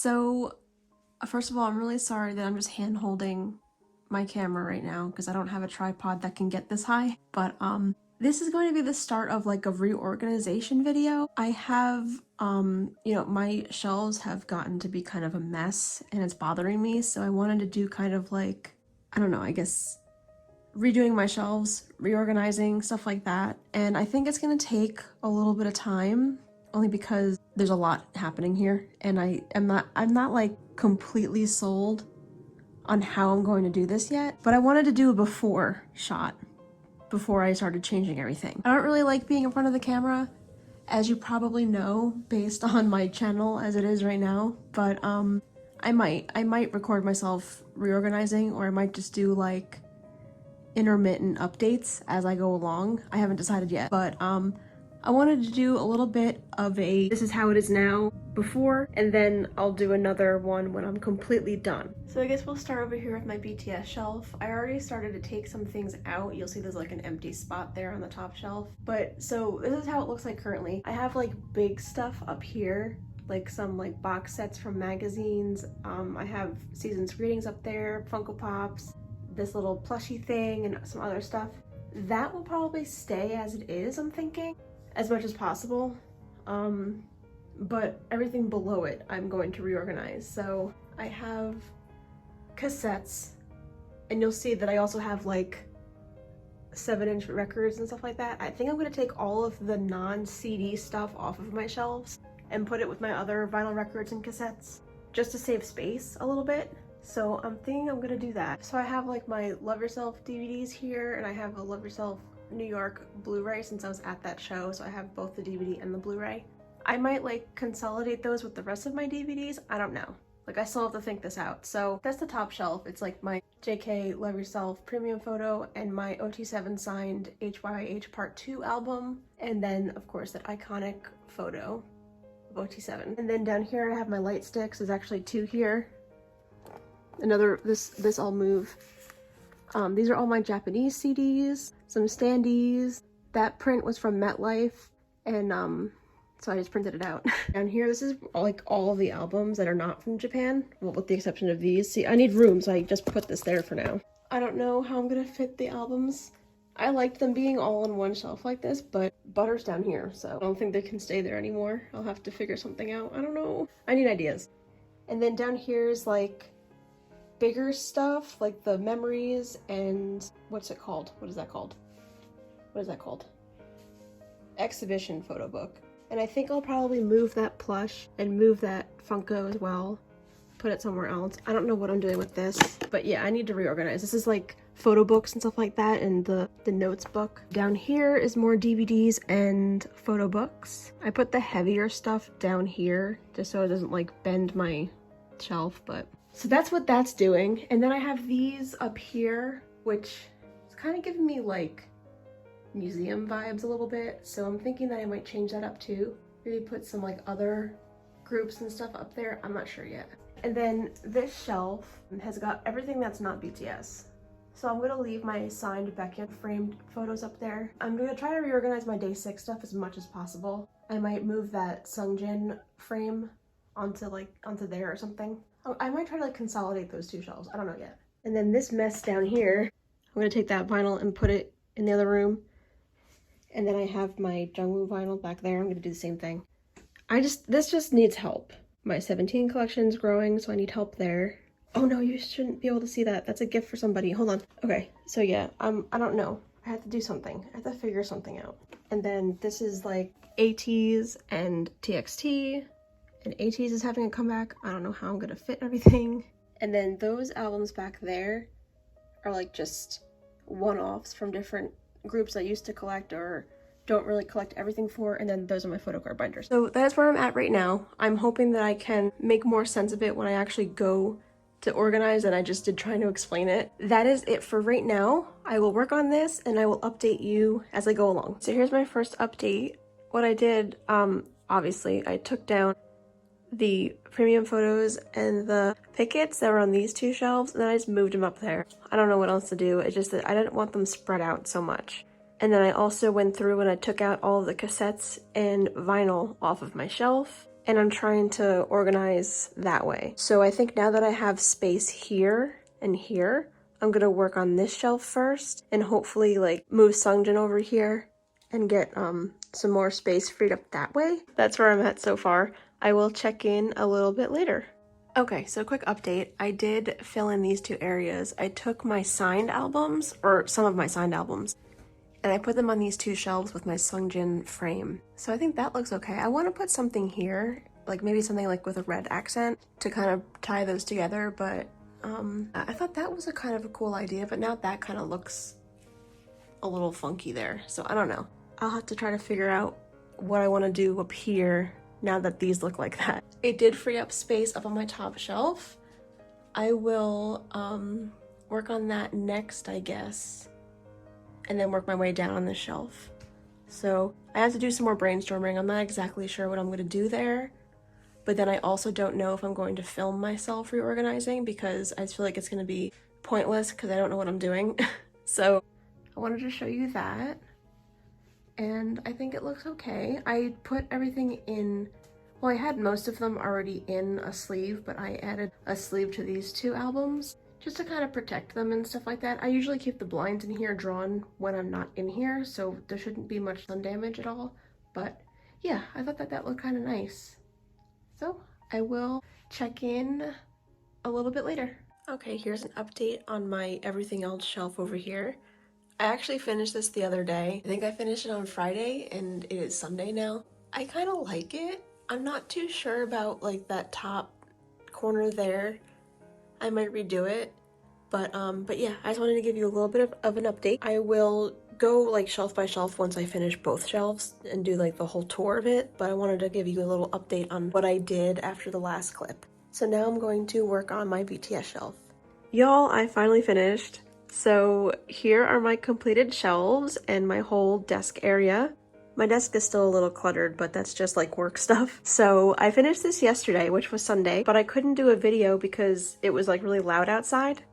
So, first of all, I'm really sorry that I'm just hand holding my camera right now because I don't have a tripod that can get this high. But this is going to be the start of like a reorganization video. I have, my shelves have gotten to be kind of a mess and it's bothering me. So I wanted to do kind of like, I don't know, I guess redoing my shelves, reorganizing, stuff like that. And I think it's going to take a little bit of time only because there's a lot happening here and I'm not like completely sold on how I'm going to do this yet, but I wanted to do a before shot before I started changing everything. I don't really like being in front of the camera, as you probably know based on my channel as it is right now, but I might record myself reorganizing, or I might just do like intermittent updates as I go along. I haven't decided yet, but I wanted to do a little bit of a this is how it is now before, and then I'll do another one when I'm completely done. So I guess we'll start over here with my BTS shelf. I already started to take some things out. You'll see there's like an empty spot there on the top shelf. But so this is how it looks like currently. I have like big stuff up here, like some like box sets from magazines. I have Season's Greetings up there, Funko Pops, this little plushie thing, and some other stuff. That will probably stay as it is, I'm thinking, as much as possible. But everything below it I'm going to reorganize. So I have cassettes, and you'll see that I also have like 7-inch records and stuff like that. I think I'm going to take all of the non-CD stuff off of my shelves and put it with my other vinyl records and cassettes just to save space a little bit. So I'm thinking I'm gonna do that. So I have like my Love Yourself DVDs here, and I have a Love Yourself New York Blu-ray since I was at that show, so I have both the DVD and the Blu-ray. I might like consolidate those with the rest of my DVDs, I don't know. Like I still have to think this out. So that's the top shelf. It's like my JK Love Yourself premium photo and my OT7 signed HYH Part 2 album, and then of course that iconic photo of OT7. And then down here I have my light sticks. There's actually 2 here. Another, this I'll move. These are all my Japanese CDs, some standees. That print was from MetLife, and so I just printed it out. Down here, this is like all of the albums that are not from Japan, well, with the exception of these. See, I need room, so I just put this there for now. I don't know how I'm gonna fit the albums. I liked them being all on one shelf like this, but Butter's down here, so I don't think they can stay there anymore. I'll have to figure something out. I don't know. I need ideas. And then down here is like bigger stuff, like the memories and what's it called? What is that called? What is that called? Exhibition photo book. And I think I'll probably move that plush and move that Funko as well. Put it somewhere else. I don't know what I'm doing with this, but yeah, I need to reorganize. This is like photo books and stuff like that, and the notes book. Down here is more DVDs and photo books. I put the heavier stuff down here just so it doesn't like bend my shelf, but so that's what that's doing. And then I have these up here, which is kind of giving me like museum vibes a little bit. So I'm thinking that I might change that up too. Maybe put some like other groups and stuff up there. I'm not sure yet. And then this shelf has got everything that's not BTS. So I'm gonna leave my signed Baekhyun framed photos up there. I'm gonna try to reorganize my Day 6 stuff as much as possible. I might move that Sungjin frame onto there or something. I might try to like consolidate those 2 shelves. I don't know yet. And then this mess down here, I'm gonna take that vinyl and put it in the other room. And then I have my Jungwoo vinyl back there. I'm gonna do the same thing. This just needs help. My 17 collection's growing, so I need help there. Oh no, you shouldn't be able to see that. That's a gift for somebody. Hold on. Okay, so yeah, I don't know. I have to do something. I have to figure something out. And then this is like ATEEZ and TXT. And ATEEZ is having a comeback. I don't know how I'm gonna fit everything. And then those albums back there are like just one-offs from different groups I used to collect or don't really collect everything for, and then those are my photo card binders. So that's where I'm at right now. I'm hoping that I can make more sense of it when I actually go to organize, and I just did trying to explain it. That is it for right now. I will work on this and I will update you as I go along. So here's my first update. What I did, obviously, I took down the premium photos and the pickets that were on these 2 shelves, and then I just moved them up there. I don't know what else to do. It's just that I didn't want them spread out so much. And then I also went through and I took out all of the cassettes and vinyl off of my shelf, and I'm trying to organize that way. So I think now that I have space here and here, I'm gonna work on this shelf first and hopefully like move Sungjin over here and get some more space freed up that way. That's where I'm at so far. I will check in a little bit later. Okay, so quick update. I did fill in these two areas. I took my signed albums, or some of my signed albums, and I put them on these two shelves with my Sungjin frame. So I think that looks okay. I want to put something here, like maybe something like with a red accent to kind of tie those together, but I thought that was a kind of a cool idea, but now that kind of looks a little funky there. So I don't know. I'll have to try to figure out what I want to do up here now that these look like that. It did free up space up on my top shelf. I will work on that next, I guess, and then work my way down on the shelf. So I have to do some more brainstorming. I'm not exactly sure what I'm going to do there, but then I also don't know if I'm going to film myself reorganizing because I just feel like it's going to be pointless because I don't know what I'm doing. So I wanted to show you that, and I think it looks okay. I put everything in, well, I had most of them already in a sleeve, but I added a sleeve to these two albums just to kind of protect them and stuff like that. I usually keep the blinds in here drawn when I'm not in here, so there shouldn't be much sun damage at all. But yeah, I thought that that looked kind of nice. So I will check in a little bit later. Okay, here's an update on my everything else shelf over here. I actually finished this the other day. I think I finished it on Friday and it is Sunday now. I kind of like it. I'm not too sure about like that top corner there. I might redo it, but yeah, I just wanted to give you a little bit of an update. I will go like shelf by shelf once I finish both shelves and do like the whole tour of it, but I wanted to give you a little update on what I did after the last clip. So now I'm going to work on my BTS shelf. Y'all, I finally finished. So here are my completed shelves and my whole desk area. My desk is still a little cluttered, but that's just like work stuff. So I finished this yesterday, which was Sunday, but I couldn't do a video because it was like really loud outside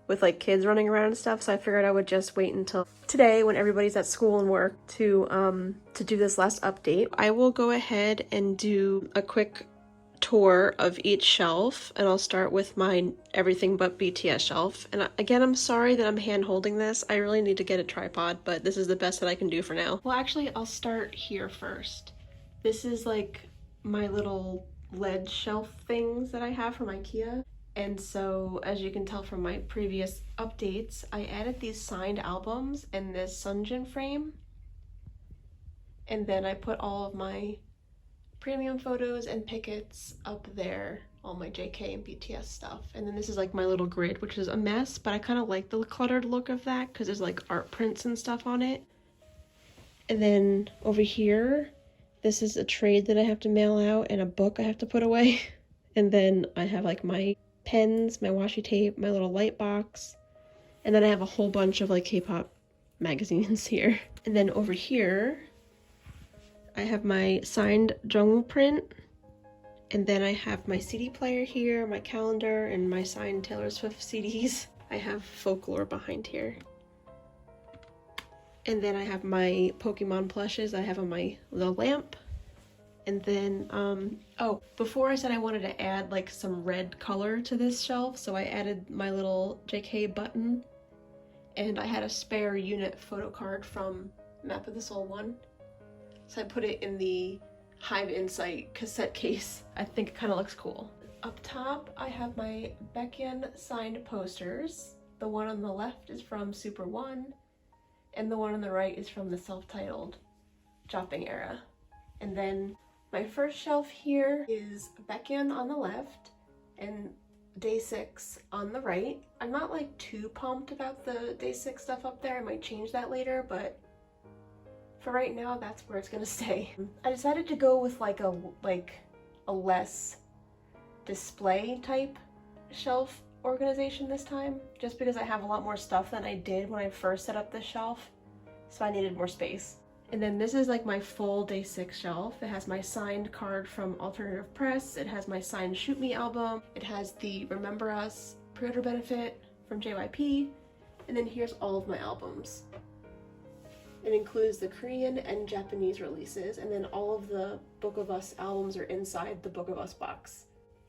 with like kids running around and stuff. So I figured I would just wait until today when everybody's at school and work to do this last update. I will go ahead and do a quick tour of each shelf, and I'll start with my everything but BTS shelf. And again, I'm sorry that I'm hand holding this. I really need to get a tripod, but this is the best that I can do for now. Well, actually, I'll start here first. This is like my little lead shelf things that I have from IKEA. And so, as you can tell from my previous updates, I added these signed albums and this Sungjin frame. And then I put all of my premium photos and pickets up there, all my JK and BTS stuff. And then this is like my little grid, which is a mess, but I kind of like the cluttered look of that because there's like art prints and stuff on it. And then over here, this is a trade that I have to mail out and a book I have to put away. And then I have like my pens, my washi tape, my little light box. And then I have a whole bunch of like K-pop magazines here. And then over here, I have my signed Jungwoo print, and then I have my CD player here, my calendar, and my signed Taylor Swift CDs. I have Folklore behind here. And then I have my Pokemon plushes I have on my little lamp. And then, oh, before I said I wanted to add like some red color to this shelf, so I added my little JK button, and I had a spare unit photo card from Map of the Soul 1. So I put it in the Hive Insight cassette case. I think it kind of looks cool. Up top, I have my Baekhyun signed posters. The one on the left is from Super 1, and the one on the right is from the self-titled Jopping era. And then my first shelf here is Baekhyun on the left and Day 6 on the right. I'm not like too pumped about the Day 6 stuff up there. I might change that later, but for right now, that's where it's gonna stay. I decided to go with like a less display type shelf organization this time, just because I have a lot more stuff than I did when I first set up this shelf, so I needed more space. And then this is like my full Day 6 shelf. It has my signed card from Alternative Press, it has my signed Shoot Me album, it has the Remember Us pre-order benefit from JYP, and then here's all of my albums. It includes the Korean and Japanese releases, and then all of the Book of Us albums are inside the Book of Us box.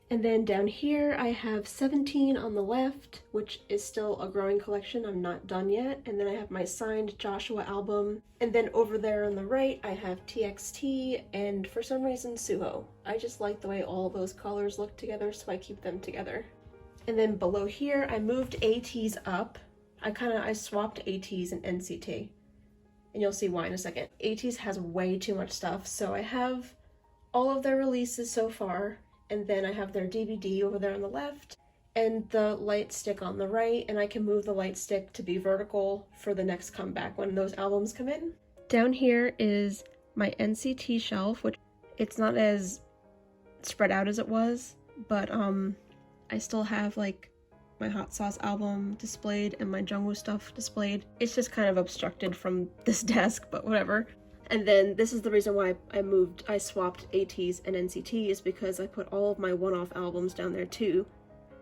And then down here I have 17 on the left, which is still a growing collection. I'm not done yet. And then I have my signed Joshua album. And then over there on the right I have TXT and for some reason Suho. I just like the way all those colors look together, so I keep them together. And then below here I moved ATs up. I swapped ATs and NCT. And you'll see why in a second. ATs has way too much stuff, so I have all of their releases so far. And then I have their DVD over there on the left and the light stick on the right, and I can move the light stick to be vertical for the next comeback when those albums come in. Down here is my NCT shelf, which it's not as spread out as it was, but I still have like my Hot Sauce album displayed and my Jungwoo stuff displayed. It's just kind of obstructed from this desk, but whatever. And then this is the reason why I swapped ATs and NCTs, because I put all of my one-off albums down there too.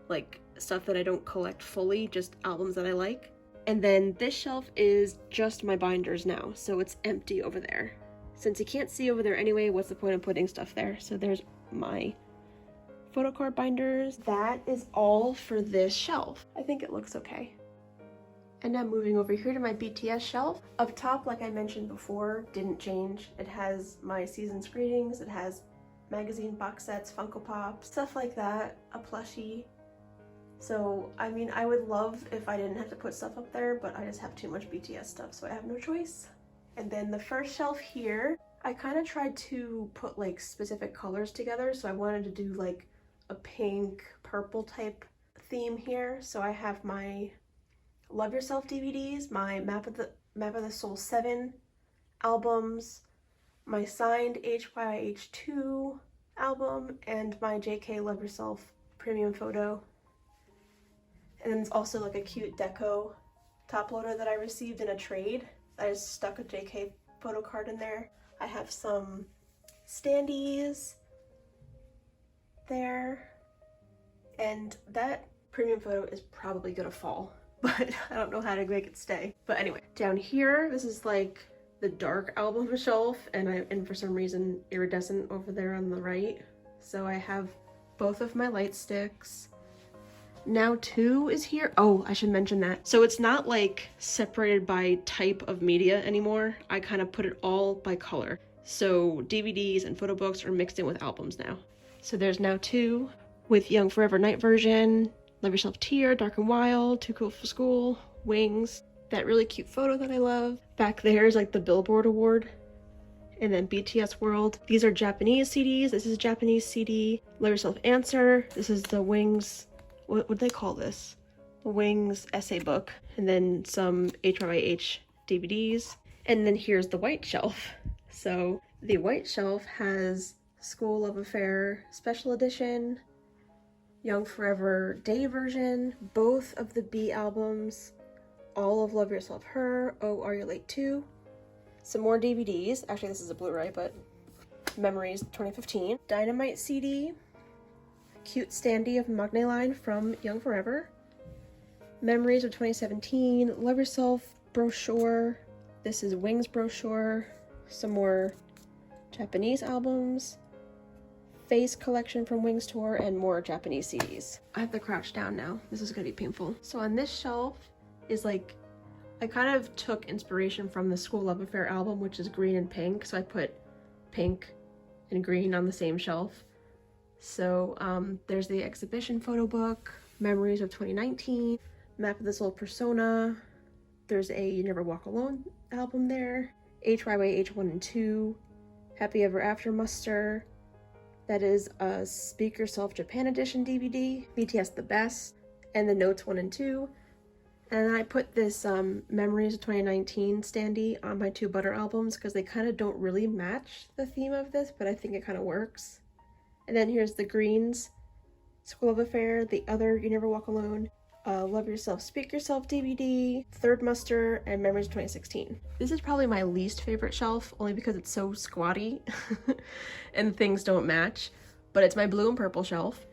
Like stuff that I don't collect fully, just albums that I like. And then this shelf is just my binders now, so it's empty over there. Since you can't see over there anyway, what's the point of putting stuff there? So there's my photo card binders. That is all for this shelf. I think it looks okay. And now moving over here to my BTS shelf. Up top, like I mentioned before, didn't change. It has my season's greetings, it has magazine box sets, Funko Pops, stuff like that, a plushie. So, I mean, I would love if I didn't have to put stuff up there, but I just have too much BTS stuff, so I have no choice. And then the first shelf here, I kind of tried to put like specific colors together, so I wanted to do like a pink, purple type theme here. So I have my Love Yourself DVDs, my Map of the Soul 7 albums, my signed HYH2 album, and my JK Love Yourself premium photo. And then it's also like a cute deco top loader that I received in a trade. I just stuck a JK photo card in there. I have some standees there, and that premium photo is probably gonna fall, but I don't know how to make it stay. But anyway, down here, this is like the dark album shelf, and for some reason iridescent over there on the right. So I have both of my light sticks. Now 2 is here. Oh, I should mention that. So it's not like separated by type of media anymore. I kind of put it all by color. So DVDs and photo books are mixed in with albums now. So there's now 2 with Young Forever Night version, Love Yourself Tear, Dark and Wild, Too Cool for School, Wings, that really cute photo that I love. Back there is like the Billboard Award. And then BTS World. These are Japanese CDs. This is a Japanese CD. Love Yourself Answer. This is the Wings, what would they call this? The Wings essay book. And then some HYH DVDs. And then here's the white shelf. So the white shelf has School Love Affair Special Edition, Young Forever Day version, both of the B albums, all of Love Yourself Her, Oh Are You Late Too, some more DVDs, actually this is a Blu-ray, but Memories 2015, Dynamite CD, cute standee of Magne line from Young Forever, Memories of 2017, Love Yourself brochure, this is Wings brochure, some more Japanese albums, Face collection from Wings Tour, and more Japanese CDs. I have to crouch down now. This is gonna be painful. So on this shelf is like, I kind of took inspiration from the School Love Affair album, which is green and pink. So I put pink and green on the same shelf. So there's the exhibition photo book, Memories of 2019, Map of the Soul Persona. There's a You Never Walk Alone album there, HYYH 1 and 2, Happy Ever After Muster. That is a Speak Yourself Japan Edition DVD, BTS The Best, and the Notes 1 and 2. And then I put this Memories of 2019 standee on my 2 Butter albums because they kind of don't really match the theme of this, but I think it kind of works. And then here's the Greens, School of Affair, the other You Never Walk Alone, Love Yourself, Speak Yourself DVD, Third Muster, and Memories of 2016. This is probably my least favorite shelf, only because it's so squatty and things don't match, but it's my blue and purple shelf.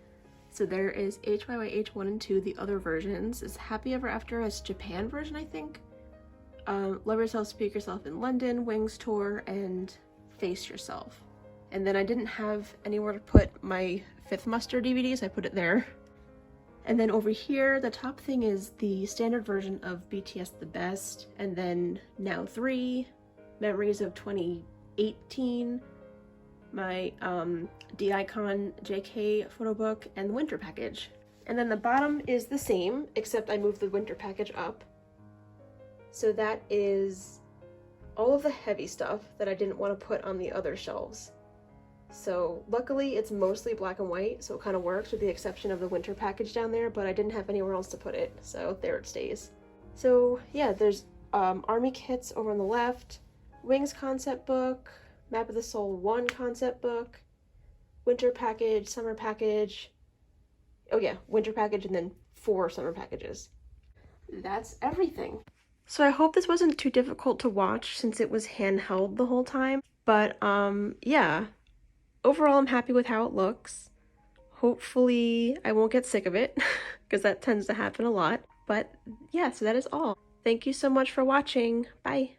So there is HYYH 1 and 2, the other versions. It's Happy Ever After as Japan version, I think. Love Yourself, Speak Yourself in London, Wings Tour, and Face Yourself. And then I didn't have anywhere to put my Fifth Muster DVDs, I put it there. And then over here, the top thing is the standard version of BTS The Best, and then Now 3, Memories of 2018, my D-Icon JK photo book, and the winter package. And then the bottom is the same, except I moved the winter package up. So that is all of the heavy stuff that I didn't want to put on the other shelves. So luckily it's mostly black and white, so it kind of works with the exception of the winter package down there, but I didn't have anywhere else to put it, so there it stays. So yeah, there's Army Kits over on the left, Wings concept book, Map of the Soul 1 concept book, winter package, summer package, oh yeah, winter package, and then 4 summer packages. That's everything. So I hope this wasn't too difficult to watch since it was handheld the whole time, but yeah. Overall, I'm happy with how it looks. Hopefully, I won't get sick of it, because that tends to happen a lot. But yeah, so that is all. Thank you so much for watching. Bye!